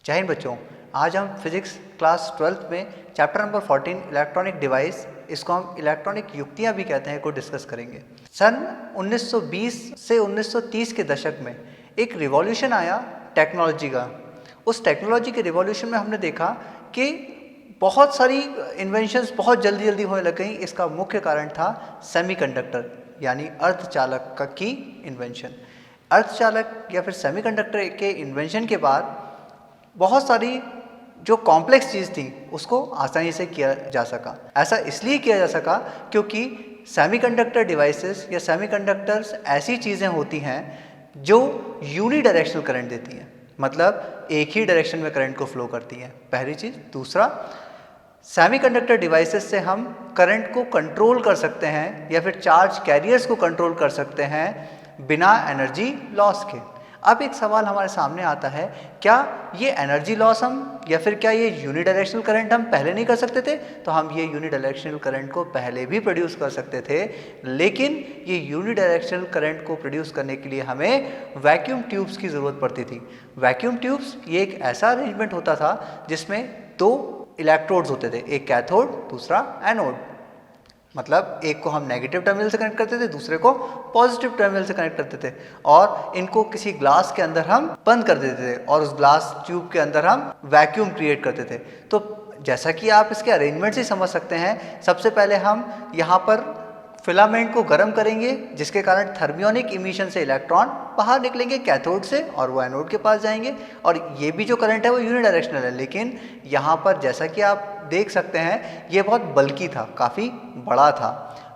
जय हिंद बच्चों, आज हम फिजिक्स क्लास 12th में चैप्टर नंबर 14 इलेक्ट्रॉनिक डिवाइस, इसको हम इलेक्ट्रॉनिक युक्तियां भी कहते हैं, को डिस्कस करेंगे। सन 1920 से 1930 के दशक में एक रिवॉल्यूशन आया टेक्नोलॉजी का। उस टेक्नोलॉजी के रिवॉल्यूशन में हमने देखा कि बहुत सारी इन्वेंशंस बहुत जल्दी जल्दी होने लग गई। इसका मुख्य कारण था सेमीकंडक्टर यानी अर्धचालक की इन्वेंशन। अर्धचालक या फिर सेमीकंडक्टर के इन्वेंशन के बाद बहुत सारी जो कॉम्प्लेक्स चीज़ थी उसको आसानी से किया जा सका। ऐसा इसलिए किया जा सका क्योंकि सेमीकंडक्टर डिवाइसेस या सेमीकंडक्टर्स ऐसी चीज़ें होती हैं जो यूनिडायरेक्शनल करंट देती हैं, मतलब एक ही डायरेक्शन में करंट को फ्लो करती हैं, पहली चीज़। दूसरा, सेमीकंडक्टर डिवाइसेस से हम करंट को कंट्रोल कर सकते हैं या फिर चार्ज कैरियर्स को कंट्रोल कर सकते हैं बिना एनर्जी लॉस के। अब एक सवाल हमारे सामने आता है, क्या ये एनर्जी लॉस हम या फिर क्या ये यूनिडायरेक्शनल करंट हम पहले नहीं कर सकते थे? तो हम ये यूनिडायरेक्शनल करंट को पहले भी प्रोड्यूस कर सकते थे, लेकिन ये यूनिडायरेक्शनल करंट को प्रोड्यूस करने के लिए हमें वैक्यूम ट्यूब्स की ज़रूरत पड़ती थी। वैक्यूम ट्यूब्स ये एक ऐसा अरेंजमेंट होता था जिसमें दो इलेक्ट्रोड्स होते थे, एक कैथोड दूसरा एनोड। मतलब एक को हम नेगेटिव टर्मिनल से कनेक्ट करते थे, दूसरे को पॉजिटिव टर्मिनल से कनेक्ट करते थे, और इनको किसी ग्लास के अंदर हम बंद कर देते थे और उस ग्लास ट्यूब के अंदर हम वैक्यूम क्रिएट करते थे। तो जैसा कि आप इसके अरेंजमेंट से समझ सकते हैं, सबसे पहले हम यहाँ पर फिलामेंट को गर्म करेंगे, जिसके कारण थर्मियोनिक इमिशन से इलेक्ट्रॉन बाहर निकलेंगे कैथोड से और वो एनोड के पास जाएंगे, और ये भी जो करंट है वो यूनिडायरेक्शनल है। लेकिन यहाँ पर जैसा कि आप देख सकते हैं, ये बहुत बल्की था, काफ़ी बड़ा था।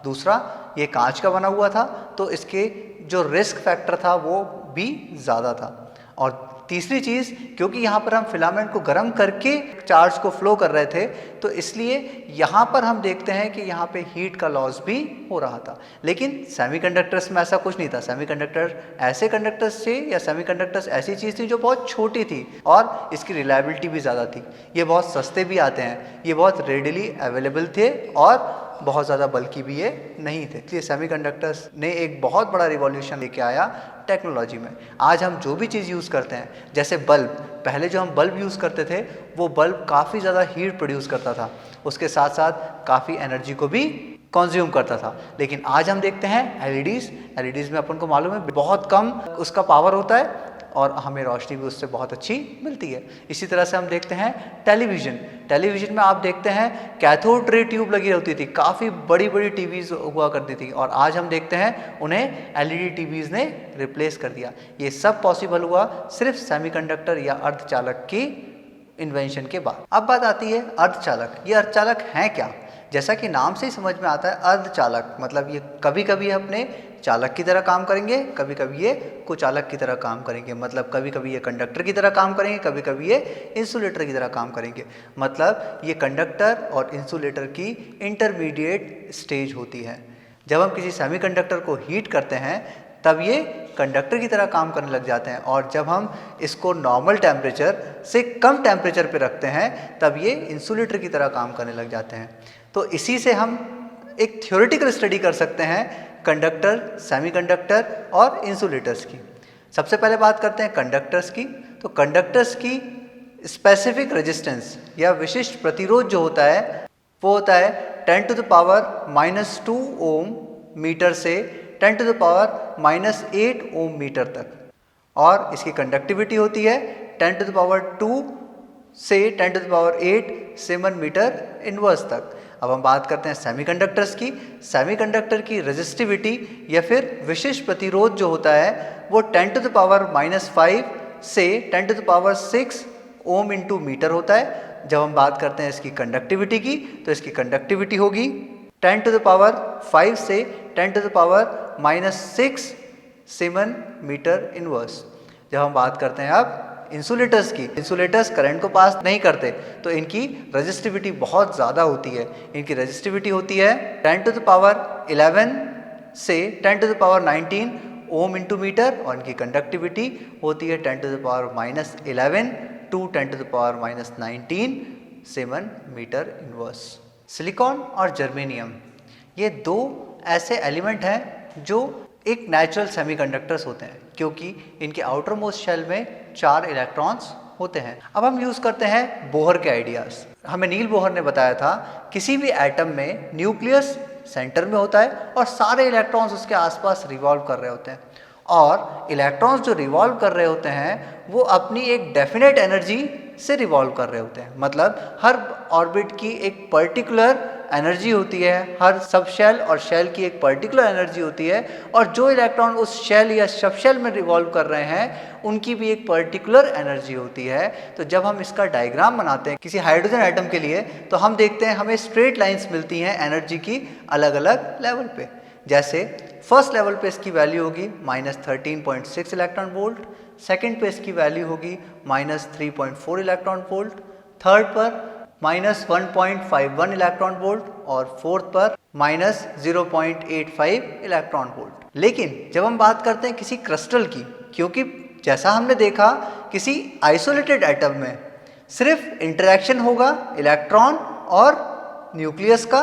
दूसरा, ये कांच का बना हुआ था, तो इसके जो रिस्क फैक्टर था वो भी ज़्यादा था। और तीसरी चीज़, क्योंकि यहाँ पर हम फिलामेंट को गर्म करके चार्ज को फ्लो कर रहे थे, तो इसलिए यहाँ पर हम देखते हैं कि यहाँ पे हीट का लॉस भी हो रहा था। लेकिन सेमीकंडक्टर्स में ऐसा कुछ नहीं था। सेमीकंडक्टर ऐसे कंडक्टर्स थे या सेमीकंडक्टर्स ऐसी चीज़ थी जो बहुत छोटी थी और इसकी रिलायबिलिटी भी ज़्यादा थी। ये बहुत सस्ते भी आते हैं, ये बहुत रेडिली अवेलेबल थे और बहुत ज़्यादा बल्कि भी ये नहीं थे। इसलिए सेमीकंडक्टर्स ने एक बहुत बड़ा रिवॉल्यूशन लेके आया टेक्नोलॉजी में। आज हम जो भी चीज़ यूज़ करते हैं, जैसे बल्ब, पहले जो हम बल्ब यूज़ करते थे वो बल्ब काफ़ी ज़्यादा हीट प्रोड्यूस करता था, उसके साथ साथ काफ़ी एनर्जी को भी कंज्यूम करता था। लेकिन आज हम देखते हैं एलईडीज़ में अपन को मालूम है बहुत कम उसका पावर होता है और हमें रोशनी भी उससे बहुत अच्छी मिलती है। इसी तरह से हम देखते हैं टेलीविज़न में आप देखते हैं कैथोड रे ट्यूब लगी होती थी, काफ़ी बड़ी बड़ी टीवीज़ हुआ करती थी, और आज हम देखते हैं उन्हें एलईडी टीवीज़ ने रिप्लेस कर दिया। ये सब पॉसिबल हुआ सिर्फ सेमीकंडक्टर या अर्धचालक की इन्वेंशन के बाद। अब बात आती है अर्धचालक। ये अर्धचालक हैं क्या? जैसा कि नाम से ही समझ में आता है, अर्धचालक मतलब ये कभी कभी अपने चालक की तरह काम करेंगे, कभी कभी ये कुचालक की तरह काम करेंगे। मतलब कभी कभी ये कंडक्टर की तरह काम करेंगे, कभी कभी ये इंसुलेटर की तरह काम करेंगे। मतलब ये कंडक्टर और इंसुलेटर की इंटरमीडिएट स्टेज होती है। जब हम किसी सेमीकंडक्टर को हीट करते हैं तब ये कंडक्टर की तरह काम करने लग जाते हैं, और जब हम इसको नॉर्मल टेम्परेचर से कम टेम्परेचर पे रखते हैं तब ये इंसुलेटर की तरह काम करने लग जाते हैं। तो इसी से हम एक थ्योरेटिकल स्टडी कर सकते हैं कंडक्टर, सेमीकंडक्टर और इंसुलेटर्स की। सबसे पहले बात करते हैं कंडक्टर्स की। तो कंडक्टर्स की स्पेसिफिक रेजिस्टेंस या विशिष्ट प्रतिरोध जो होता है वो होता है 10⁻⁻² ओम मीटर से 10⁻⁻8 ओम मीटर तक, और इसकी कंडक्टिविटी होती है 10⁻² से 10⁻8 सीमेन मीटर इनवर्स तक। अब हम बात करते हैं सेमीकंडक्टर्स की। सेमीकंडक्टर की रेजिस्टिविटी या फिर विशिष्ट प्रतिरोध जो होता है वो 10⁻⁻5 से 10⁻6 ओम इंटू मीटर होता है। जब हम बात करते हैं इसकी कंडक्टिविटी की, तो इसकी कंडक्टिविटी होगी 10⁻5 से 10⁻6 सीमेन मीटर इनवर्स। जब हम बात करते हैं अब इंसुलेटर्स की, इंसुलेटर्स करंट को पास नहीं करते, तो इनकी रेजिस्टिविटी बहुत ज़्यादा होती है। इनकी रेजिस्टिविटी होती है 10⁻11 से 10⁻19 ओम इंटू मीटर, और इनकी कंडक्टिविटी होती है 10⁻11 to 10⁻19 siemens metre inverse. Silicon और जर्मेनियम ये दो ऐसे एलिमेंट हैं जो एक नेचुरल सेमीकंडक्टर्स होते हैं, क्योंकि इनके आउटर मोस्ट शेल में 4 इलेक्ट्रॉन्स होते हैं। अब हम यूज़ करते हैं बोहर के आइडियाज़। हमें नील बोहर ने बताया था किसी भी एटम में न्यूक्लियस सेंटर में होता है और सारे इलेक्ट्रॉन्स उसके आसपास रिवॉल्व कर रहे होते हैं, और इलेक्ट्रॉन्स जो रिवॉल्व कर रहे होते हैं वो अपनी एक डेफिनेट एनर्जी से रिवॉल्व कर रहे होते हैं। मतलब हर ऑर्बिट की एक पर्टिकुलर एनर्जी होती है, हर सब शेल और शेल की एक पर्टिकुलर एनर्जी होती है, और जो इलेक्ट्रॉन उस शेल या सब शेल में रिवॉल्व कर रहे हैं उनकी भी एक पर्टिकुलर एनर्जी होती है। तो जब हम इसका डायग्राम बनाते हैं किसी हाइड्रोजन एटम के लिए तो हम देखते हैं हमें स्ट्रेट लाइंस मिलती हैं एनर्जी की अलग अलग लेवल पे। जैसे फर्स्ट लेवल पे इसकी वैल्यू होगी -13.6 इलेक्ट्रॉन वोल्ट, सेकेंड पे इसकी वैल्यू होगी -3.4 इलेक्ट्रॉन वोल्ट, थर्ड पर -1.51 इलेक्ट्रॉन वोल्ट और फोर्थ पर -0.85 इलेक्ट्रॉन वोल्ट। लेकिन जब हम बात करते हैं किसी क्रिस्टल की, क्योंकि जैसा हमने देखा किसी आइसोलेटेड एटम में सिर्फ इंटरेक्शन होगा इलेक्ट्रॉन और न्यूक्लियस का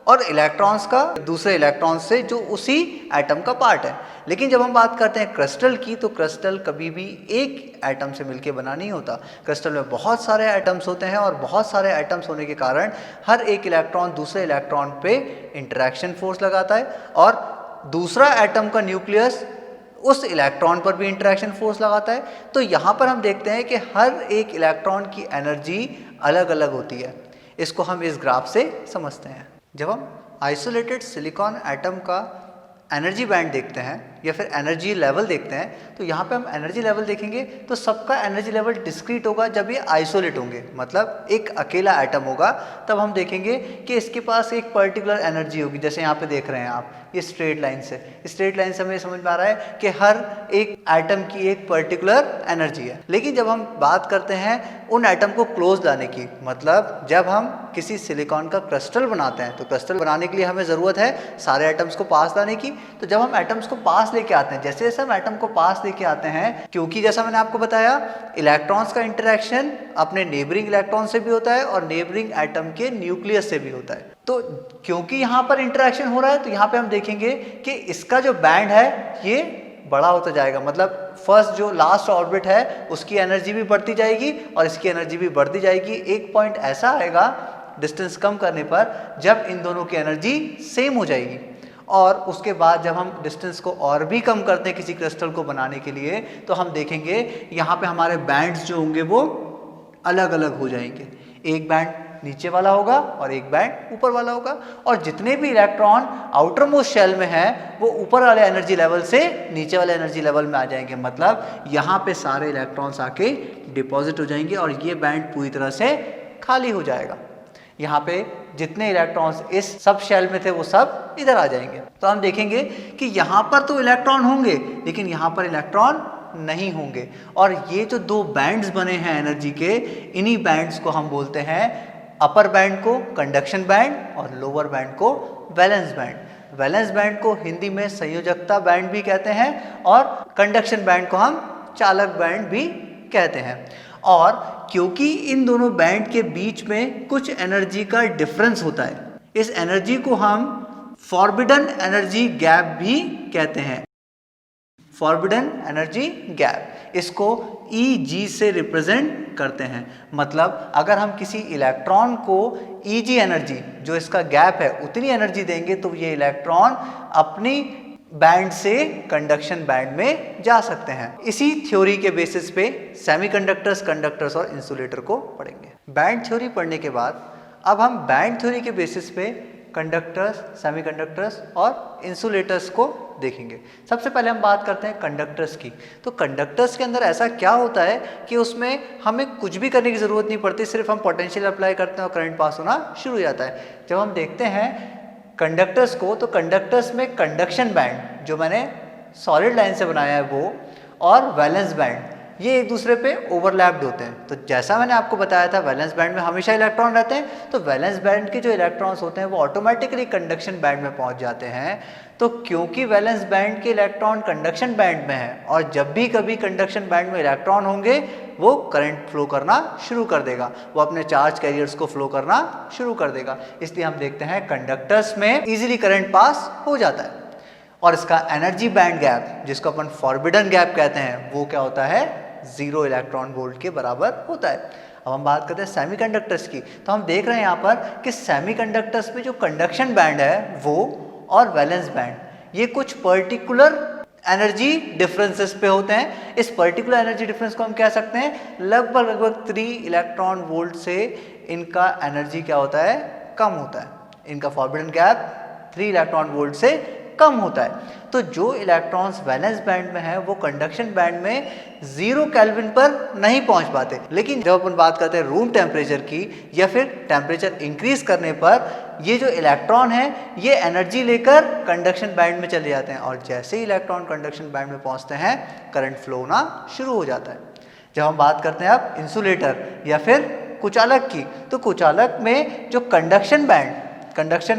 और इलेक्ट्रॉन्स का दूसरे इलेक्ट्रॉन से जो उसी एटम का पार्ट है। लेकिन जब हम बात करते हैं क्रिस्टल की तो क्रिस्टल कभी भी एक एटम से मिलके बना नहीं होता। क्रिस्टल में बहुत सारे एटम्स होते हैं और बहुत सारे एटम्स होने के कारण हर एक इलेक्ट्रॉन दूसरे इलेक्ट्रॉन पे इंटरेक्शन फोर्स लगाता है और दूसरा एटम का न्यूक्लियस उस इलेक्ट्रॉन पर भी इंटरेक्शन फोर्स लगाता है। तो यहाँ पर हम देखते हैं कि हर एक इलेक्ट्रॉन की एनर्जी अलग अलग होती है। इसको हम इस ग्राफ से समझते हैं। जब हम आइसोलेटेड सिलिकॉन एटम का एनर्जी बैंड देखते हैं या फिर एनर्जी लेवल देखते हैं तो यहाँ पे हम एनर्जी लेवल देखेंगे तो सबका एनर्जी लेवल डिस्क्रीट होगा जब ये आइसोलेट होंगे, मतलब एक अकेला एटम होगा, तब हम देखेंगे कि इसके पास एक पर्टिकुलर एनर्जी होगी। जैसे यहाँ पे देख रहे हैं आप ये स्ट्रेट लाइन से हमें समझ में आ रहा है कि हर एक एटम की एक पर्टिकुलर एनर्जी है। लेकिन जब हम बात करते हैं उन एटम को क्लोज लाने की, मतलब जब हम किसी सिलिकॉन का क्रिस्टल बनाते हैं तो क्रिस्टल बनाने के लिए हमें ज़रूरत है सारे एटम्स को पास लाने की। तो जब हम एटम्स को पास लेके आते हैं, जैसे जैसे हम एटम को पास लेके आते हैं, क्योंकि जैसा मैंने आपको बताया इलेक्ट्रॉन्स का इंटरेक्शन अपने नेबरिंग इलेक्ट्रॉन से भी होता है और नेबरिंग एटम के न्यूक्लियस से भी होता है। तो क्योंकि यहाँ पर इंटरेक्शन हो रहा है तो यहाँ पे हम देखेंगे कि इसका जो बैंड है ये बड़ा होता जाएगा। मतलब फर्स्ट जो लास्ट ऑर्बिट है उसकी एनर्जी भी बढ़ती जाएगी और इसकी एनर्जी भी बढ़ती जाएगी। एक पॉइंट ऐसा आएगा डिस्टेंस कम करने पर जब इन दोनों की एनर्जी सेम हो जाएगी, और उसके बाद जब हम डिस्टेंस को और भी कम करते हैं किसी क्रिस्टल को बनाने के लिए तो हम देखेंगे यहाँ पे हमारे बैंड्स जो होंगे वो अलग अलग हो जाएंगे। एक बैंड नीचे वाला होगा और एक बैंड ऊपर वाला होगा, और जितने भी इलेक्ट्रॉन आउटर मोस्ट शेल में हैं वो ऊपर वाले एनर्जी लेवल से नीचे वाले एनर्जी लेवल में आ जाएंगे। मतलब यहाँ पे सारे इलेक्ट्रॉन्स आके डिपॉजिट हो जाएंगे और ये बैंड पूरी तरह से खाली हो जाएगा। यहाँ पे जितने इलेक्ट्रॉन्स इस सब शेल में थे वो सब इधर आ जाएंगे। तो हम देखेंगे कि यहाँ पर तो इलेक्ट्रॉन होंगे लेकिन यहाँ पर इलेक्ट्रॉन नहीं होंगे, और ये जो दो बैंड्स बने हैं एनर्जी के, इन्हीं बैंड्स को हम बोलते हैं अपर बैंड को कंडक्शन बैंड और लोअर बैंड को वैलेंस बैंड। वैलेंस बैंड को हिंदी में संयोजकता बैंड भी कहते हैं और कंडक्शन बैंड को हम चालक बैंड भी कहते हैं। और क्योंकि इन दोनों बैंड के बीच में कुछ एनर्जी का डिफरेंस होता है, इस एनर्जी को हम फॉरबिडन एनर्जी गैप भी कहते हैं। फॉरबिडन एनर्जी गैप, इसको Eg से रिप्रेजेंट करते हैं। मतलब अगर हम किसी इलेक्ट्रॉन को Eg एनर्जी, जो इसका गैप है, उतनी एनर्जी देंगे तो ये इलेक्ट्रॉन अपनी बैंड से कंडक्शन बैंड में जा सकते हैं। इसी थ्योरी के बेसिस पे सेमीकंडक्टर्स, कंडक्टर्स और इंसुलेटर को पढ़ेंगे। बैंड थ्योरी पढ़ने के बाद अब हम बैंड थ्योरी के बेसिस पे कंडक्टर्स, सेमीकंडक्टर्स और इंसुलेटर्स को देखेंगे। सबसे पहले हम बात करते हैं कंडक्टर्स की। तो कंडक्टर्स के अंदर ऐसा क्या होता है कि उसमें हमें कुछ भी करने की ज़रूरत नहीं पड़ती, सिर्फ हम पोटेंशियल अप्लाई करते हैं और करंट पास होना शुरू हो जाता है। जब हम देखते हैं कंडक्टर्स को तो कंडक्टर्स में कंडक्शन बैंड जो मैंने सॉलिड लाइन से बनाया है वो, और वैलेंस बैंड, ये एक दूसरे पे ओवरलैप्ड होते हैं। तो जैसा मैंने आपको बताया था वैलेंस बैंड में हमेशा इलेक्ट्रॉन रहते हैं, तो वैलेंस बैंड के जो इलेक्ट्रॉन्स होते हैं वो ऑटोमेटिकली कंडक्शन बैंड में पहुंच जाते हैं। तो क्योंकि वैलेंस बैंड के इलेक्ट्रॉन कंडक्शन बैंड में है और जब भी कभी कंडक्शन बैंड में इलेक्ट्रॉन होंगे वो करंट फ्लो करना शुरू कर देगा, वो अपने चार्ज कैरियर्स को फ्लो करना शुरू कर देगा। इसलिए हम देखते हैं कंडक्टर्स में इजीली करंट पास हो जाता है। और इसका एनर्जी बैंड गैप, जिसको अपन फॉरबिडन गैप कहते हैं, वो क्या होता है, 0 इलेक्ट्रॉन वोल्ट के बराबर होता है। अब हम बात करते हैं सेमीकंडक्टर्स की, तो हम देख रहे हैं यहाँ पर कि सेमीकंडक्टर्स में जो कंडक्शन बैंड है वो और वैलेंस बैंड ये कुछ पर्टिकुलर एनर्जी डिफरेंसेस पे होते हैं। इस पर्टिकुलर एनर्जी डिफरेंस को हम कह सकते हैं लगभग 3 इलेक्ट्रॉन वोल्ट से इनका एनर्जी क्या होता है, कम होता है। इनका फॉरबिडन गैप 3 इलेक्ट्रॉन वोल्ट से कम होता है। तो जो इलेक्ट्रॉन्स वैलेंस बैंड में है वो कंडक्शन बैंड में 0 केल्विन पर नहीं पहुंच पाते। लेकिन जब अपन बात करते हैं रूम टेम्परेचर की या फिर टेम्परेचर इंक्रीज करने पर ये जो इलेक्ट्रॉन है ये एनर्जी लेकर कंडक्शन बैंड में चले जाते हैं और जैसे ही इलेक्ट्रॉन कंडक्शन बैंड में पहुंचते हैं करंट फ्लो होना शुरू हो जाता है। जब हम बात करते हैं अब इंसुलेटर या फिर कुचालक की, तो कुचालक में जो कंडक्शन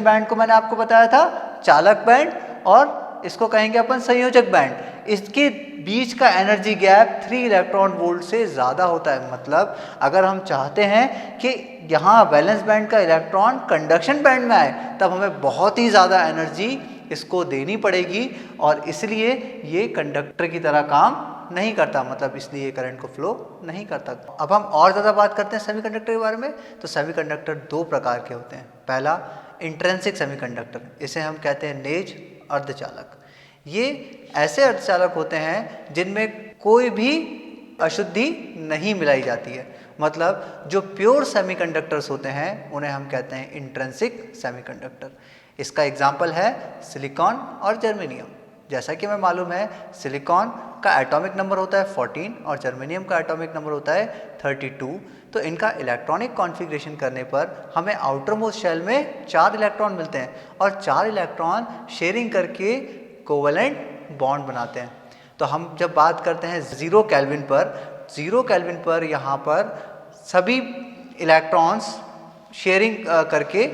बैंड को मैंने आपको बताया था चालक बैंड और इसको कहेंगे अपन संयोजक बैंड, इसके बीच का एनर्जी गैप 3 इलेक्ट्रॉन वोल्ट से ज़्यादा होता है। मतलब अगर हम चाहते हैं कि यहाँ वैलेंस बैंड का इलेक्ट्रॉन कंडक्शन बैंड में आए तब हमें बहुत ही ज़्यादा एनर्जी इसको देनी पड़ेगी और इसलिए ये कंडक्टर की तरह काम नहीं करता, मतलब इसलिए करंट को फ्लो नहीं करता। अब हम और ज़्यादा बात करते हैं सेमीकंडक्टर के बारे में, तो सेमीकंडक्टर 2 प्रकार के होते हैं। पहला इंट्रिंसिक सेमीकंडक्टर, इसे हम कहते हैं नेज अर्धचालक। ये ऐसे अर्धचालक होते हैं जिनमें कोई भी अशुद्धि नहीं मिलाई जाती है, मतलब जो प्योर सेमीकंडक्टर्स होते हैं उन्हें हम कहते हैं इंट्रिंसिक सेमीकंडक्टर। इसका एग्जाम्पल है सिलिकॉन और जर्मेनियम। जैसा कि हमें मालूम है सिलिकॉन का एटॉमिक नंबर होता है 14 और जर्मेनियम का एटॉमिक नंबर होता है 32। तो इनका इलेक्ट्रॉनिक कॉन्फ़िगरेशन करने पर हमें आउटर मोस्ट शेल में 4 इलेक्ट्रॉन मिलते हैं और 4 इलेक्ट्रॉन शेयरिंग करके कोवेलेंट बॉन्ड बनाते हैं। तो हम जब बात करते हैं 0 केल्विन पर यहाँ पर सभी इलेक्ट्रॉन्स शेयरिंग करके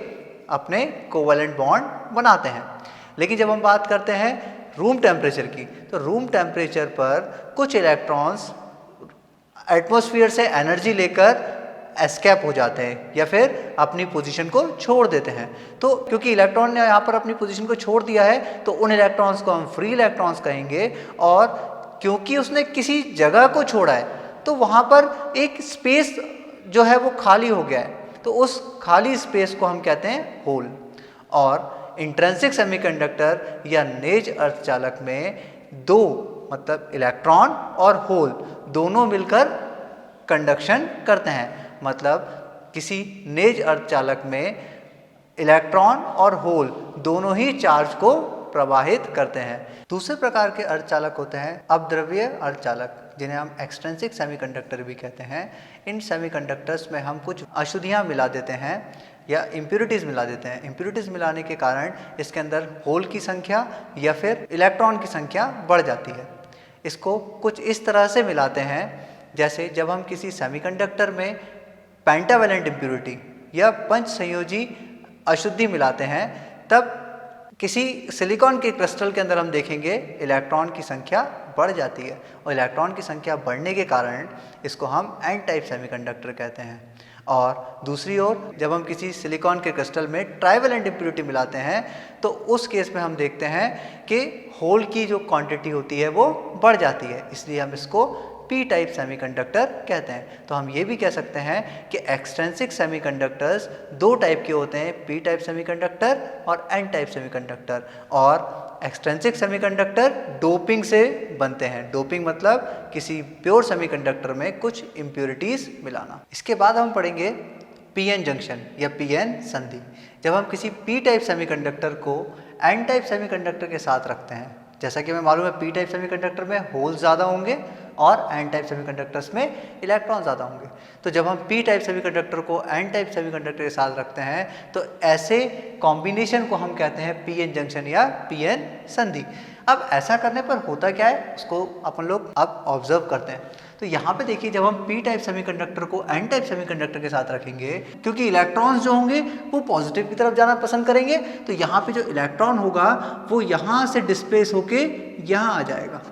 अपने कोवेलेंट बॉन्ड बनाते हैं। लेकिन जब हम बात करते हैं रूम टेम्परेचर की, तो रूम टेम्परेचर पर कुछ इलेक्ट्रॉन्स एटमॉस्फेयर से एनर्जी लेकर एस्केप हो जाते हैं या फिर अपनी पोजीशन को छोड़ देते हैं। तो क्योंकि इलेक्ट्रॉन ने यहाँ पर अपनी पोजीशन को छोड़ दिया है तो उन इलेक्ट्रॉन्स को हम फ्री इलेक्ट्रॉन्स कहेंगे और क्योंकि उसने किसी जगह को छोड़ा है तो वहाँ पर एक स्पेस जो है वो खाली हो गया है, तो उस खाली स्पेस को हम कहते हैं होल। और इंट्रिंसिक सेमीकंडक्टर या नेज अर्धचालक में 2 मतलब इलेक्ट्रॉन और होल दोनों मिलकर कंडक्शन करते हैं। मतलब किसी नेज अर्धचालक में इलेक्ट्रॉन और होल दोनों ही चार्ज को प्रवाहित करते हैं। दूसरे प्रकार के अर्धचालक होते हैं अपद्रव्य अर्धचालक, जिन्हें हम एक्सट्रिंसिक सेमीकंडक्टर भी कहते हैं। इन सेमीकंडक्टर्स में हम कुछ अशुद्धियाँ मिला देते हैं या इम्प्यूरिटीज़ मिला देते हैं। इम्प्यूरिटीज़ मिलाने के कारण इसके अंदर होल की संख्या या फिर इलेक्ट्रॉन की संख्या बढ़ जाती है। इसको कुछ इस तरह से मिलाते हैं जैसे जब हम किसी सेमीकंडक्टर में पेंटावैलेंट इम्प्यूरिटी या पंच संयोजी अशुद्धि मिलाते हैं तब किसी सिलिकॉन के क्रिस्टल के अंदर हम देखेंगे इलेक्ट्रॉन की संख्या बढ़ जाती है और इलेक्ट्रॉन की संख्या बढ़ने के कारण इसको हम एन टाइप सेमीकंडक्टर कहते हैं। और दूसरी ओर जब हम किसी सिलिकॉन के क्रिस्टल में ट्राइवेलेंट इम्प्यूरिटी मिलाते हैं तो उस केस में हम देखते हैं कि होल की जो क्वांटिटी होती है वो बढ़ जाती है, इसलिए हम इसको पी टाइप सेमीकंडक्टर कहते हैं। तो हम ये भी कह सकते हैं कि एक्सट्रिंसिक सेमीकंडक्टर्स 2 टाइप के होते हैं, पी टाइप सेमीकंडक्टर और एन टाइप सेमीकंडक्टर। और एक्सट्रिंसिक सेमीकंडक्टर डोपिंग से बनते हैं। डोपिंग मतलब किसी प्योर सेमीकंडक्टर में कुछ इम्प्योरिटीज़ मिलाना। इसके बाद हम पढ़ेंगे पीएन जंक्शन या पीएन संधि। जब हम किसी पी टाइप सेमीकंडक्टर को एन टाइप सेमीकंडक्टर के साथ रखते हैं, जैसा कि हमें मालूम है पी टाइप सेमीकंडक्टर में होल ज़्यादा होंगे और एन टाइप सेमीकंडक्टर्स में इलेक्ट्रॉन ज़्यादा होंगे। तो जब हम पी टाइप सेमीकंडक्टर को एन टाइप सेमीकंडक्टर के साथ रखते हैं तो ऐसे कॉम्बिनेशन को हम कहते हैं पीएन जंक्शन या पीएन संधि। अब ऐसा करने पर होता क्या है उसको अपन लोग अब ऑब्जर्व करते हैं। तो यहाँ पे देखिए जब हम पी टाइप सेमीकंडक्टर को एन टाइप सेमीकंडक्टर के साथ रखेंगे, क्योंकि इलेक्ट्रॉन्स जो होंगे वो पॉजिटिव की तरफ जाना पसंद करेंगे, तो यहाँ पे जो इलेक्ट्रॉन होगा वो यहाँ से डिस्प्लेस होके यहाँ आ जाएगा,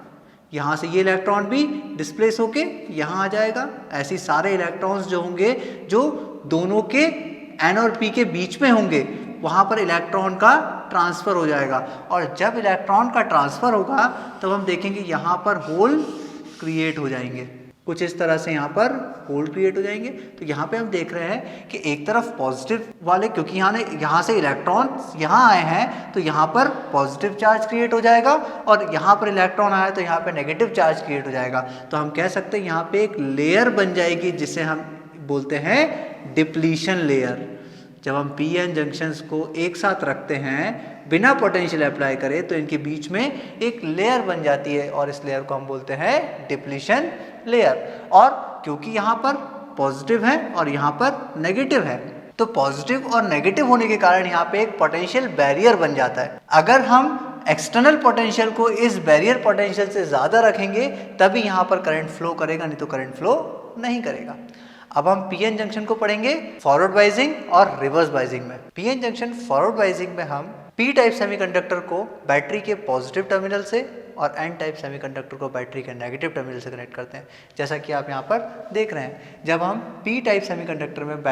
यहाँ से ये इलेक्ट्रॉन भी डिस्प्लेस होके यहाँ आ जाएगा। ऐसे सारे इलेक्ट्रॉन्स जो होंगे जो दोनों के एन और पी के बीच में होंगे वहाँ पर इलेक्ट्रॉन का ट्रांसफ़र हो जाएगा। और जब इलेक्ट्रॉन का ट्रांसफ़र होगा तब हम देखेंगे यहाँ पर होल क्रिएट हो जाएंगे। कुछ इस तरह से यहाँ पर होल क्रिएट हो जाएंगे। तो यहाँ पे हम देख रहे हैं कि एक तरफ पॉजिटिव वाले, क्योंकि यहाँ से इलेक्ट्रॉन यहाँ आए हैं तो यहाँ पर पॉजिटिव चार्ज क्रिएट हो जाएगा, और यहाँ पर इलेक्ट्रॉन आया तो यहाँ पे नेगेटिव चार्ज क्रिएट हो जाएगा। तो हम कह सकते हैं यहाँ पे एक लेयर बन जाएगी जिसे हम बोलते हैं डिप्लीशन लेयर। जब हम पी एन जंक्शंस को एक साथ रखते हैं बिना पोटेंशियल अप्लाई करे तो इनके बीच में एक लेयर बन जाती है, और इस लेयर को हम बोलते हैं डिप्लीशन लेयर। और क्योंकि यहाँ पर पॉजिटिव है और यहाँ पर नेगेटिव है, तो पॉजिटिव और नेगेटिव होने के कारण यहाँ पे एक पोटेंशियल बैरियर बन जाता है। अगर हम एक्सटर्नल पोटेंशियल को इस बैरियर पोटेंशियल से ज़्यादा रखेंगे तभी यहाँ पर करंट फ्लो करेगा, नहीं तो करंट फ्लो नहीं करेगा। अब हम पीएन जंक्शन को पढ़ेंगे फॉरवर्ड बाइजिंग और रिवर्स बाइजिंग में। पीएन जंक्शन फॉरवर्ड बाइजिंग में हम पी टाइप सेमीकंडक्टर को बैटरी के पॉजिटिव टर्मिनल से और एन टाइप सेमीकंडक्टर को बैटरी के नेगेटिव टर्मिनल से कनेक्ट करते हैं। जैसा कि आप यहाँ पर देख रहे हैं, जब हम पी टाइप सेमीकंडक्टर में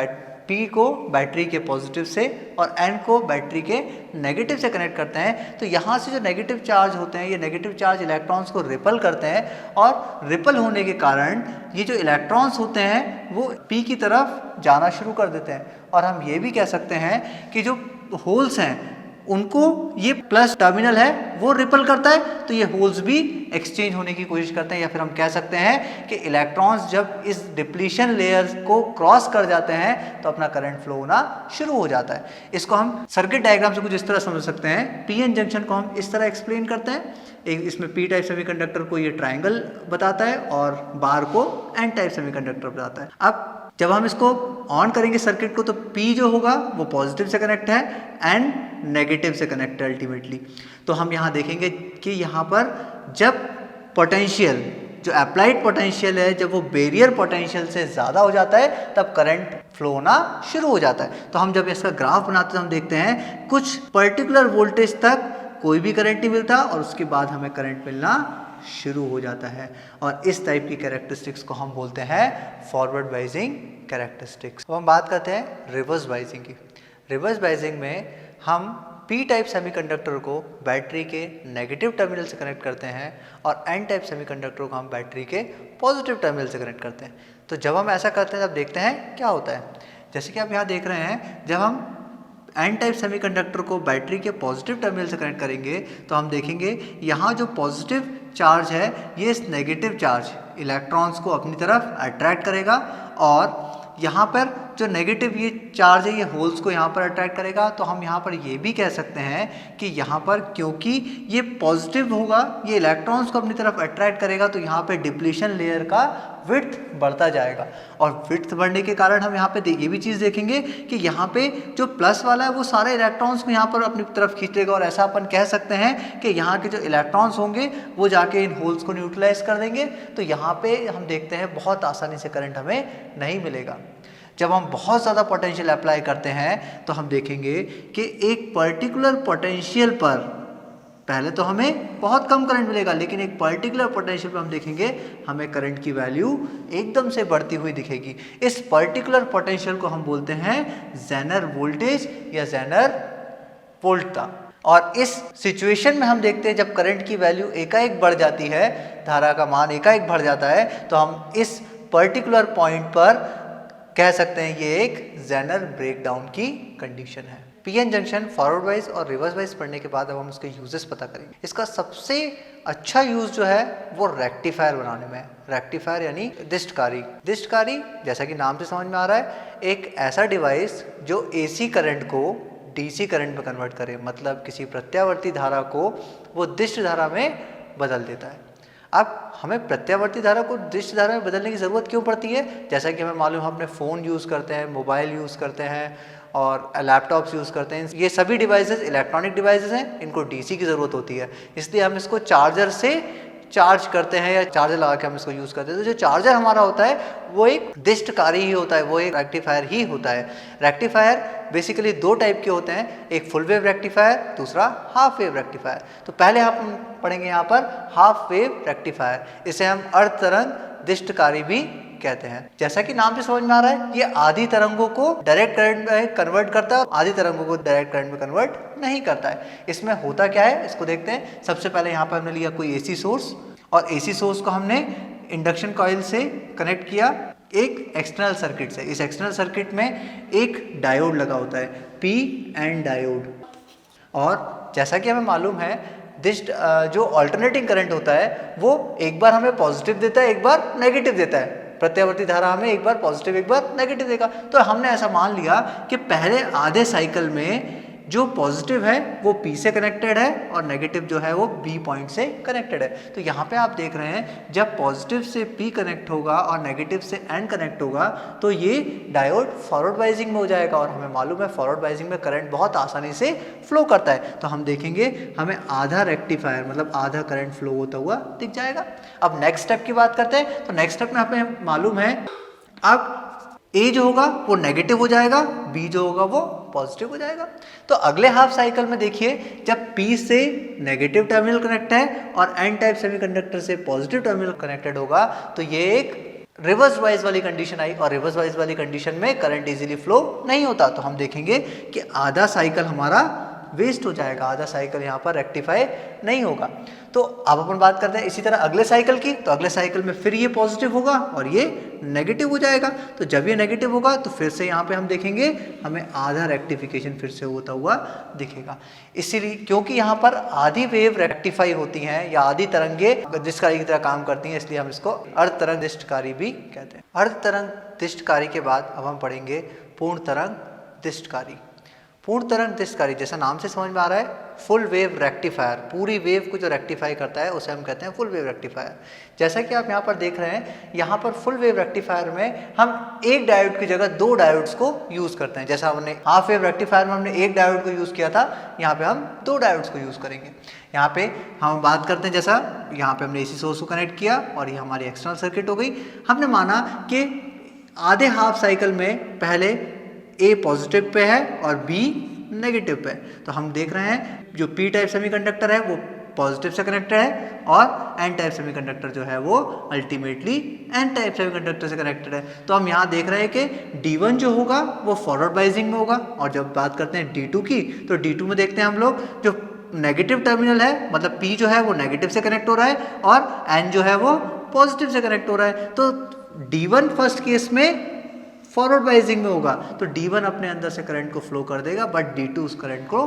पी को बैटरी के पॉजिटिव से और एन को बैटरी के नेगेटिव से कनेक्ट करते हैं, तो यहाँ से जो नेगेटिव चार्ज होते हैं, ये नेगेटिव चार्ज इलेक्ट्रॉन्स को रिपल करते हैं, और रिपल होने के कारण ये जो इलेक्ट्रॉन्स होते हैं वो पी की तरफ जाना शुरू कर देते हैं। और हम ये भी कह सकते हैं कि जो होल्स हैं उनको ये प्लस टर्मिनल है वो रिपल करता है, तो ये होल्स भी एक्सचेंज होने की कोशिश करते हैं। या फिर हम कह सकते हैं कि इलेक्ट्रॉन्स जब इस डिप्लीशन लेयर को क्रॉस कर जाते हैं तो अपना करंट फ्लो होना शुरू हो जाता है। इसको हम सर्किट डायग्राम से कुछ इस तरह समझ सकते हैं। पीएन जंक्शन को हम इस तरह एक्सप्लेन करते हैं, एक इसमें पी टाइप सेमीकंडक्टर को ये ट्राइंगल बताता है और बार को एन टाइप सेमीकंडक्टर बताता है। अब जब हम इसको ऑन करेंगे सर्किट को, तो P जो होगा वो पॉजिटिव से कनेक्ट है, N नेगेटिव से कनेक्ट है अल्टीमेटली। तो हम यहाँ देखेंगे कि यहाँ पर जब पोटेंशियल, जो अप्लाइड पोटेंशियल है, जब वो बैरियर पोटेंशियल से ज़्यादा हो जाता है तब करंट फ्लो होना शुरू हो जाता है। तो हम जब इसका ग्राफ बनाते हैं तो हम देखते हैं कुछ पर्टिकुलर वोल्टेज तक कोई भी करंट नहीं मिलता और उसके बाद हमें करंट मिलना शुरू हो जाता है, और इस टाइप की कैरेक्टरिस्टिक्स को हम बोलते हैं फॉरवर्ड बाइजिंग कैरेक्टरिस्टिक्स। अब हम बात करते हैं रिवर्स बाइजिंग की। रिवर्स बाइजिंग में हम पी टाइप सेमीकंडक्टर को बैटरी के नेगेटिव टर्मिनल से कनेक्ट करते हैं और एन टाइप सेमीकंडक्टर को हम बैटरी के पॉजिटिव टर्मिनल से कनेक्ट करते हैं। तो जब हम ऐसा करते हैं तब देखते हैं क्या होता है। जैसे कि आप यहाँ देख रहे हैं, जब हम एन टाइप सेमीकंडक्टर को बैटरी के पॉजिटिव टर्मिनल से कनेक्ट करेंगे तो हम देखेंगे यहाँ जो पॉजिटिव चार्ज है ये इस नेगेटिव चार्ज इलेक्ट्रॉन्स को अपनी तरफ अट्रैक्ट करेगा, और यहाँ पर जो नेगेटिव ये चार्ज है ये होल्स को यहाँ पर अट्रैक्ट करेगा। तो हम यहाँ पर ये भी कह सकते हैं कि यहाँ पर क्योंकि ये पॉजिटिव होगा, ये इलेक्ट्रॉन्स को अपनी तरफ अट्रैक्ट करेगा, तो यहाँ पे डिप्लीशन लेयर का विड्थ बढ़ता जाएगा। और विड्थ बढ़ने के कारण हम यहाँ पे ये भी चीज़ देखेंगे कि यहाँ पे जो प्लस वाला है वो सारे इलेक्ट्रॉन्स को यहाँ पर अपनी तरफ खींचेगा, और ऐसा अपन कह सकते हैं कि यहाँ के जो इलेक्ट्रॉन्स होंगे वो जाके इन होल्स को न्यूट्रलाइज कर देंगे। तो यहाँ पे हम देखते हैं बहुत आसानी से करंट हमें नहीं मिलेगा। जब हम बहुत ज़्यादा पोटेंशियल अप्लाई करते हैं तो हम देखेंगे कि एक पर्टिकुलर पोटेंशियल पर पहले तो हमें बहुत कम करंट मिलेगा, लेकिन एक पर्टिकुलर पोटेंशियल पर हम देखेंगे हमें करंट की वैल्यू एकदम से बढ़ती हुई दिखेगी। इस पर्टिकुलर पोटेंशियल को हम बोलते हैं जेनर वोल्टेज या जेनर वोल्टता। और इस सिचुएशन में हम देखते हैं जब करंट की वैल्यू एकाएक बढ़ जाती है, धारा का मान एकाएक बढ़ जाता है, तो हम इस पर्टिकुलर पॉइंट पर कह सकते हैं ये एक जेनर ब्रेकडाउन की कंडीशन है। पीएन जंक्शन फॉरवर्ड वाइज और रिवर्स वाइज पढ़ने के बाद अब हम उसके यूजेस पता करेंगे। इसका सबसे अच्छा यूज जो है वो रेक्टिफायर बनाने में है। रेक्टिफायर यानी दिष्टकारी। दिष्टकारी जैसा कि नाम से समझ में आ रहा है, एक ऐसा डिवाइस जो एसी करंट को डीसी करंट में कन्वर्ट करे, मतलब किसी प्रत्यावर्ती धारा को वो दिष्ट धारा में बदल देता है। अब हमें प्रत्यावर्ती धारा को दिष्ट धारा में बदलने की ज़रूरत क्यों पड़ती है? जैसा कि हमें मालूम हम अपने फ़ोन यूज़ करते हैं, मोबाइल यूज़ करते हैं और लैपटॉप्स यूज़ करते हैं। ये सभी डिवाइसेस इलेक्ट्रॉनिक डिवाइसेस हैं, इनको डीसी की ज़रूरत होती है, इसलिए हम इसको चार्जर से चार्ज करते हैं या चार्जर लगा के हम इसको यूज़ करते हैं। तो जो चार्जर हमारा होता है वो एक दिष्टकारी ही होता है, वो एक रेक्टिफायर ही होता है। रेक्टिफायर बेसिकली दो टाइप के होते हैं, एक फुल वेव रेक्टिफायर, दूसरा हाफ वेव रेक्टिफायर। तो पहले हम पढ़ेंगे यहाँ पर हाफ वेव रेक्टिफायर, इसे हम अर्ध तरंग दिष्टकारी भी कहते हैं। जैसा कि नाम से समझ में आ रहा है, ये आधी तरंगों को डायरेक्ट करंट में कन्वर्ट करता है और आधी तरंगों को डायरेक्ट करंट में कन्वर्ट नहीं करता है। इसमें होता क्या है इसको देखते हैं। सबसे पहले यहाँ पर हमने लिया कोई एसी सोर्स, और एसी सोर्स को हमने इंडक्शन कॉइल से कनेक्ट किया एक एक्सटर्नल सर्किट से। इस एक्सटर्नल सर्किट में एक डायोड लगा होता है, पी एन डायोड। और जैसा कि हमें मालूम है जो ऑल्टरनेटिंग करंट होता है वो एक बार हमें पॉजिटिव देता है, एक बार नेगेटिव देता है। प्रत्यावर्ती धारा हमें एक बार पॉजिटिव एक बार नेगेटिव देगा। तो हमने ऐसा मान लिया कि पहले आधे साइकिल में जो पॉजिटिव है वो P से कनेक्टेड है और नेगेटिव जो है वो B पॉइंट से कनेक्टेड है। तो यहाँ पे आप देख रहे हैं जब पॉजिटिव से P कनेक्ट होगा और नेगेटिव से N कनेक्ट होगा तो ये डायोड फॉरवर्ड बाइजिंग में हो जाएगा। और हमें मालूम है फॉरवर्ड बाइजिंग में करंट बहुत आसानी से फ्लो करता है। तो हम देखेंगे हमें आधा रेक्टिफायर मतलब आधा करंट फ्लो होता हुआ दिख जाएगा। अब नेक्स्ट स्टेप की बात करते हैं। तो नेक्स्ट स्टेप में हमें मालूम है अब A जो होगा वो नेगेटिव हो जाएगा, B जो होगा वो पॉजिटिव हो जाएगा। तो अगले हाफ साइकिल में देखिए जब P से नेगेटिव टर्मिनल कनेक्ट है और N टाइप सेमीकंडक्टर से पॉजिटिव टर्मिनल कनेक्टेड होगा तो ये एक रिवर्स वाइज वाली कंडीशन आई। और रिवर्स वाइज वाली कंडीशन में करंट इजीली फ्लो नहीं होता। तो हम देखेंगे कि आधा साइकिल हमारा वेस्ट हो जाएगा, आधा साइकिल यहाँ पर रेक्टिफाई नहीं होगा। तो अब अपन बात करते हैं इसी तरह अगले साइकिल की। तो अगले साइकिल में फिर ये पॉजिटिव होगा और ये नेगेटिव हो जाएगा। तो जब ये नेगेटिव होगा तो फिर से यहाँ पे हम देखेंगे हमें आधा रेक्टिफिकेशन फिर से होता हुआ दिखेगा। इसीलिए क्योंकि यहाँ पर आधी वेव रेक्टिफाई होती हैं या आधी तरंगे दिष्टकारी की तरह काम करती हैं, इसलिए हम इसको अर्ध तरंग दिष्टकारी भी कहते हैं। अर्ध तरंग दिष्टकारी के बाद अब हम पढ़ेंगे पूर्ण तरंग दिष्टकारी। पूर्ण तरंग दिष्टकारी जैसा नाम से समझ में आ रहा है फुल वेव रेक्टिफायर, पूरी वेव को जो रेक्टिफाई करता है उसे हम कहते हैं फुल वेव रेक्टिफायर। जैसा कि आप यहाँ पर देख रहे हैं यहाँ पर फुल वेव रेक्टिफायर में हम एक डायोड की जगह दो डायोड्स को यूज करते हैं। जैसा हमने हाफ वेव रेक्टिफायर में हमने एक डायोड को यूज किया था, यहाँ पे हम दो डायोड्स को यूज करेंगे। यहाँ पे हम बात करते हैं जैसा यहाँ पे हमने AC सोर्स को कनेक्ट किया और ये हमारी एक्सटर्नल सर्किट हो गई। हमने माना कि आधे हाफ साइकिल में पहले A पॉजिटिव पे है और B नेगेटिव पे। तो हम देख रहे हैं जो P टाइप सेमीकंडक्टर है वो पॉजिटिव से कनेक्टेड है और N टाइप सेमीकंडक्टर जो है वो अल्टीमेटली N टाइप सेमीकंडक्टर से कनेक्टेड है। तो हम यहाँ देख रहे हैं कि D1 जो होगा वो फॉरवर्ड बाइजिंग में होगा। और जब बात करते हैं D2 की तो D2 में देखते हैं हम लोग जो नेगेटिव टर्मिनल है मतलब P जो है वो नेगेटिव से कनेक्ट हो रहा है और N जो है वो पॉजिटिव से कनेक्ट हो रहा है। तो D1 फर्स्ट केस में फॉरवर्ड बाइजिंग में होगा तो D1 अपने अंदर से करंट को फ्लो कर देगा बट D2 उस करंट को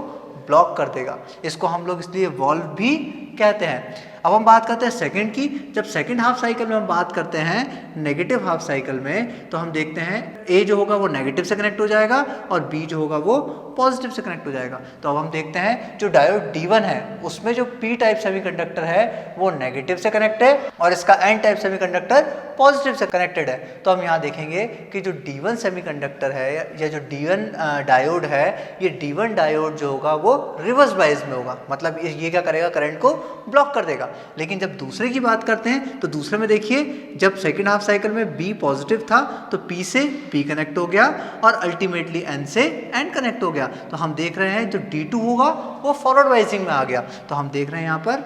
ब्लॉक कर देगा। इसको हम लोग इसलिए वॉल्व भी कहते हैं। अब हम बात करते हैं सेकंड की। जब सेकंड हाफ साइकिल में हम बात करते हैं नेगेटिव हाफ साइकिल में तो हम देखते हैं A जो होगा वो नेगेटिव से कनेक्ट हो जाएगा और B जो होगा वो पॉजिटिव से कनेक्ट हो जाएगा। तो अब हम देखते हैं जो डायोड D1 है उसमें जो P टाइप सेमीकंडक्टर है वो नेगेटिव से कनेक्ट है और इसका N टाइप सेमीकंडक्टर पॉजिटिव से कनेक्टेड है। तो हम यहाँ देखेंगे कि जो D1 सेमीकंडक्टर है या जो D1 डायोड है ये D1 डायोड जो होगा वो रिवर्स बाइज में होगा, मतलब ये क्या करेगा करंट को ब्लॉक कर देगा। लेकिन जब दूसरे की बात करते हैं तो दूसरे में देखिए जब सेकेंड हाफ साइकिल में B पॉजिटिव था तो P से P कनेक्ट हो गया और अल्टीमेटली N से N कनेक्ट हो गया। तो हम देख रहे हैं जो D2 होगा वो फॉरवर्ड बाइजिंग में आ गया। तो हम देख रहे हैं यहाँ पर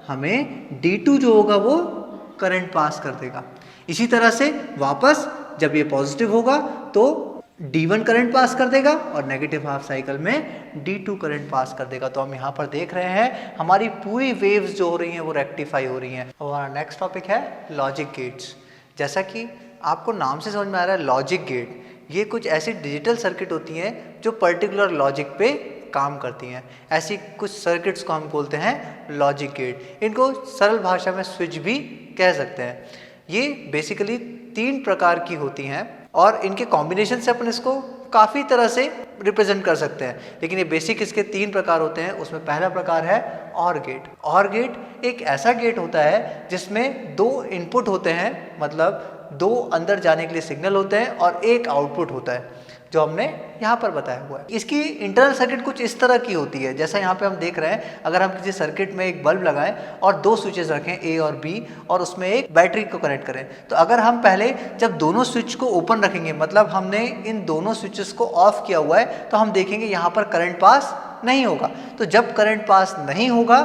हमें D2 जो होगा वो करंट पास कर देगा। इसी तरह से वापस जब ये पॉजिटिव होगा तो D1 करंट पास कर देगा और नेगेटिव हाफ साइकिल में D2 करंट पास कर देगा। तो हम यहाँ पर देख रहे हैं हमारी पूरी वेव्स जो हो रही हैं वो रेक्टिफाई हो रही हैं। और हमारा नेक्स्ट टॉपिक है लॉजिक गेट्स। जैसा कि आपको नाम से समझ में आ रहा है लॉजिक गेट, ये कुछ ऐसी डिजिटल सर्किट होती हैं जो पर्टिकुलर लॉजिक पे काम करती हैं। ऐसी कुछ सर्किट्स को हम बोलते हैं लॉजिक गेट। इनको सरल भाषा में स्विच भी कह सकते हैं। ये बेसिकली 3 प्रकार की होती हैं और इनके कॉम्बिनेशन से अपन इसको काफ़ी तरह से रिप्रेजेंट कर सकते हैं, लेकिन ये बेसिक इसके 3 प्रकार होते हैं। उसमें पहला प्रकार है ऑर गेट। ऑर गेट एक ऐसा गेट होता है जिसमें 2 इनपुट होते हैं, मतलब 2 अंदर जाने के लिए सिग्नल होते हैं और एक आउटपुट होता है जो हमने यहाँ पर बताया हुआ है। इसकी इंटरनल सर्किट कुछ इस तरह की होती है जैसा यहाँ पे हम देख रहे हैं। अगर हम किसी सर्किट में एक बल्ब लगाएं और 2 स्विचेस रखें A और B और उसमें एक बैटरी को कनेक्ट करें, तो अगर हम पहले जब दोनों स्विच को ओपन रखेंगे, मतलब हमने इन दोनों स्विचेस को ऑफ किया हुआ है, तो हम देखेंगे यहाँ पर करंट पास नहीं होगा। तो जब करंट पास नहीं होगा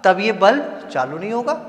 तब ये बल्ब चालू नहीं होगा।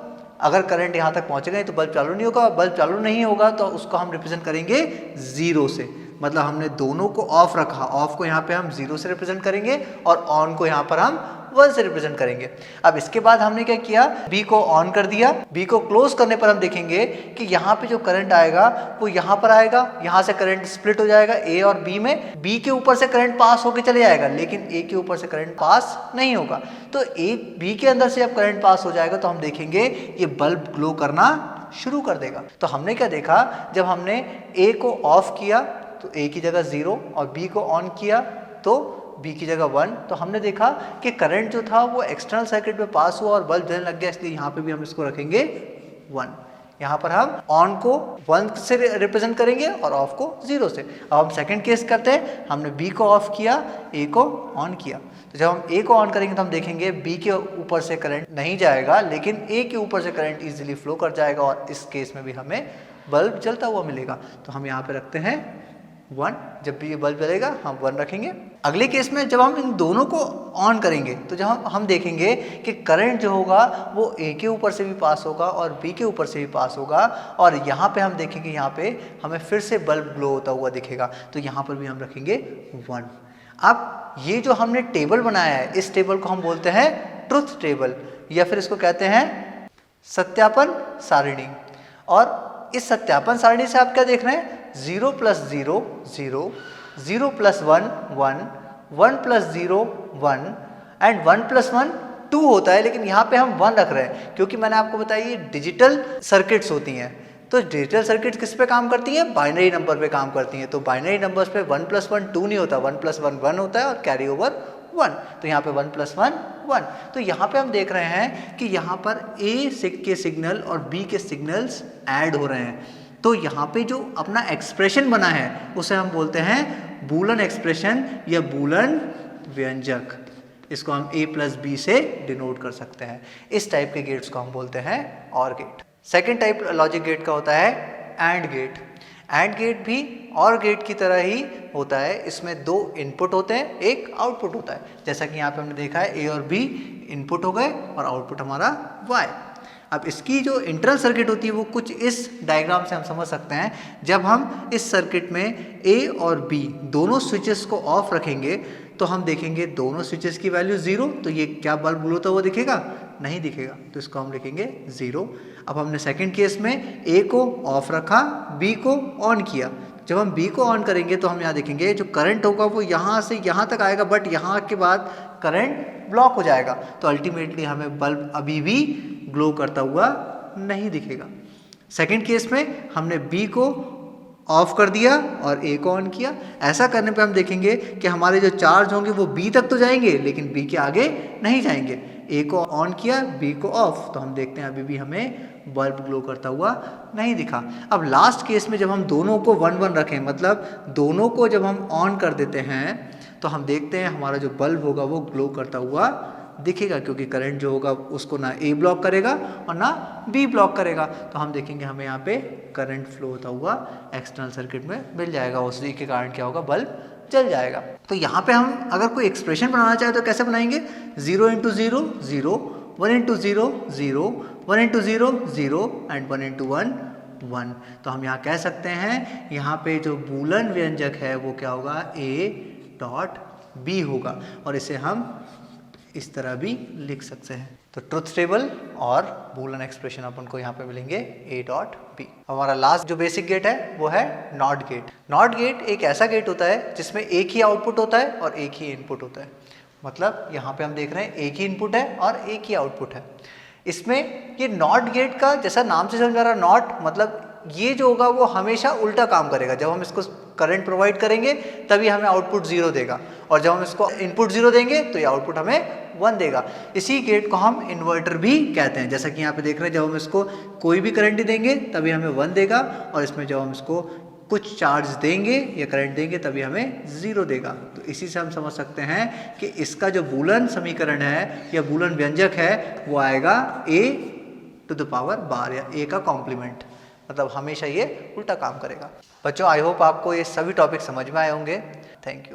अगर करंट यहाँ तक पहुँचेगा तो बल्ब चालू नहीं होगा। बल्ब चालू नहीं होगा तो उसको हम रिप्रेजेंट करेंगे 0 से, मतलब हमने दोनों को ऑफ रखा। ऑफ को यहाँ पे हम 0 से रिप्रेजेंट करेंगे और ऑन को यहाँ पर हम 1 से रिप्रेजेंट करेंगे। अब इसके बाद हमने क्या किया, बी को ऑन कर दिया। बी को क्लोज करने पर हम देखेंगे कि यहाँ पे जो करंट आएगा वो यहाँ पर आएगा, यहाँ से करंट स्प्लिट हो जाएगा ए और बी में। बी के ऊपर से करंट पास होके चले जाएगा, लेकिन ए के ऊपर से करंट पास नहीं होगा। तो ए बी के अंदर से जब करंट पास हो जाएगा तो हम देखेंगे ये बल्ब ग्लो करना शुरू कर देगा। तो हमने क्या देखा, जब हमने ए को ऑफ किया तो ए की जगह 0 और बी को ऑन किया तो बी की जगह 1, तो हमने देखा कि करंट जो था वो एक्सटर्नल सर्किट में पास हुआ और बल्ब जलने लग गया। इसलिए यहाँ पे भी हम इसको रखेंगे 1। यहाँ पर हम ऑन को 1 से रिप्रेजेंट करेंगे और ऑफ को 0 से। अब हम सेकंड केस करते हैं, हमने बी को ऑफ किया, ए को ऑन किया। तो जब हम ए को ऑन करेंगे तो हम देखेंगे बी के ऊपर से करंट नहीं जाएगा, लेकिन ए के ऊपर से करंट इजीली फ्लो कर जाएगा और इस केस में भी हमें बल्ब जलता हुआ मिलेगा। तो हम यहाँ पे रखते हैं 1। जब भी ये बल्ब जलेगा हम 1 रखेंगे। अगले केस में जब हम इन दोनों को ऑन करेंगे तो जब हम देखेंगे कि करंट जो होगा वो ए के ऊपर से भी पास होगा और बी के ऊपर से भी पास होगा, और यहाँ पे हम देखेंगे यहाँ पे हमें फिर से बल्ब ग्लो होता हुआ दिखेगा। तो यहाँ पर भी हम रखेंगे 1। अब ये जो हमने टेबल बनाया है, इस टेबल को हम बोलते हैं ट्रुथ टेबल, या फिर इसको कहते हैं सत्यापन सारणी। और इस सत्यापन सारणी से आप क्या देख रहे हैं, 0 + 0 0, 0 + 1 1, 1 + 0 1 एंड 1 + 1 2 होता है, लेकिन यहाँ पे हम 1 रख रहे हैं क्योंकि मैंने आपको बताया ये डिजिटल सर्किट्स होती हैं। तो डिजिटल सर्किट किस पे काम करती हैं, बाइनरी नंबर पे काम करती हैं। तो बाइनरी नंबर्स पे 1 + 1 2 नहीं होता, 1 + 1 1 होता है और कैरी ओवर 1। तो यहाँ पे 1 + 1 1। तो यहाँ पे हम देख रहे हैं कि यहाँ पर ए के सिग्नल और बी के सिग्नल्स ऐड हो रहे हैं। तो यहाँ पे जो अपना एक्सप्रेशन बना है उसे हम बोलते हैं बूलन एक्सप्रेशन या बूलन व्यंजक। इसको हम a + b से डिनोट कर सकते हैं। इस टाइप के गेट्स को हम बोलते हैं OR gate. Second type logic gate का होता है एंड गेट। एंड गेट भी और गेट की तरह ही होता है। इसमें 2 इनपुट होते हैं, एक आउटपुट होता है। जैसा कि यहाँ पे हमने देखा है a और b इनपुट हो गए और आउटपुट हमारा y। अब इसकी जो इंटरनल सर्किट होती है वो कुछ इस डायग्राम से हम समझ सकते हैं। जब हम इस सर्किट में A और B दोनों स्विचेस को ऑफ रखेंगे तो हम देखेंगे दोनों स्विचेस की वैल्यू 0। तो ये क्या बल्ब ग्लो होता हुआ दिखेगा, नहीं दिखेगा। तो इसको हम लिखेंगे 0। अब हमने सेकंड केस में A को ऑफ रखा, B को ऑन किया। जब हम B को ऑन करेंगे तो हम यहाँ देखेंगे जो करंट होगा वो यहाँ से यहाँ तक आएगा, बट यहाँ के बाद करंट ब्लॉक हो जाएगा। तो अल्टीमेटली हमें बल्ब अभी भी ग्लो करता हुआ नहीं दिखेगा। सेकंड केस में हमने B को ऑफ कर दिया और A को ऑन किया। ऐसा करने पे हम देखेंगे कि हमारे जो चार्ज होंगे वो B तक तो जाएंगे लेकिन B के आगे नहीं जाएंगे। A को ऑन किया, B को ऑफ, तो हम देखते हैं अभी भी हमें बल्ब ग्लो करता हुआ नहीं दिखा। अब लास्ट केस में जब हम दोनों को 1 1 रखें, मतलब दोनों को जब हम ऑन कर देते हैं तो हम देखते हैं हमारा जो बल्ब होगा वो ग्लो करता हुआ दिखेगा, क्योंकि करंट जो होगा उसको ना A ब्लॉक करेगा और ना B ब्लॉक करेगा। तो हम देखेंगे हमें यहाँ पे करंट फ्लो होता हुआ एक्सटर्नल सर्किट में मिल जाएगा। उसी के कारण क्या होगा, बल्ब जल जाएगा। तो यहाँ पे हम अगर कोई एक्सप्रेशन बनाना चाहे तो कैसे बनाएंगे, 0 × 0 0, 1 × 0 0, 1 × 0 0 एंड 1 × 1 1। तो हम यहाँ कह सकते हैं यहाँ पे जो बूलन व्यंजक है वो क्या होगा, A.B होगा, और इसे हम इस तरह भी लिख सकते हैं। तो ट्रुथ टेबल और बूलन एक्सप्रेशन अपन को यहाँ पे मिलेंगे A.B। हमारा लास्ट जो बेसिक गेट है वो है नॉट गेट। नॉट गेट एक ऐसा गेट होता है जिसमें एक ही आउटपुट होता है और एक ही इनपुट होता है। मतलब यहाँ पे हम देख रहे हैं एक ही इनपुट है और एक ही आउटपुट है। इसमें ये नॉट गेट का जैसा नाम से समझ आ रहा, नॉट मतलब ये जो होगा वो हमेशा उल्टा काम करेगा। जब हम इसको करंट प्रोवाइड करेंगे तभी हमें आउटपुट 0 देगा, और जब हम इसको इनपुट 0 देंगे तो ये आउटपुट हमें 1 देगा। इसी गेट को हम इन्वर्टर भी कहते हैं। जैसा कि यहाँ पे देख रहे हैं, जब हम इसको कोई भी करंट देंगे तभी हमें 1 देगा, और इसमें जब हम इसको कुछ चार्ज देंगे या करंट देंगे तभी हमें 0 देगा। तो इसी से हम समझ सकते हैं कि इसका जो बूलन समीकरण है या बूलन व्यंजक है वो आएगा A⁻⁴ या A का कॉम्प्लीमेंट। मतलब हमेशा ये उल्टा काम करेगा। बच्चों, आई होप आपको ये सभी टॉपिक समझ में आए होंगे। Thank you.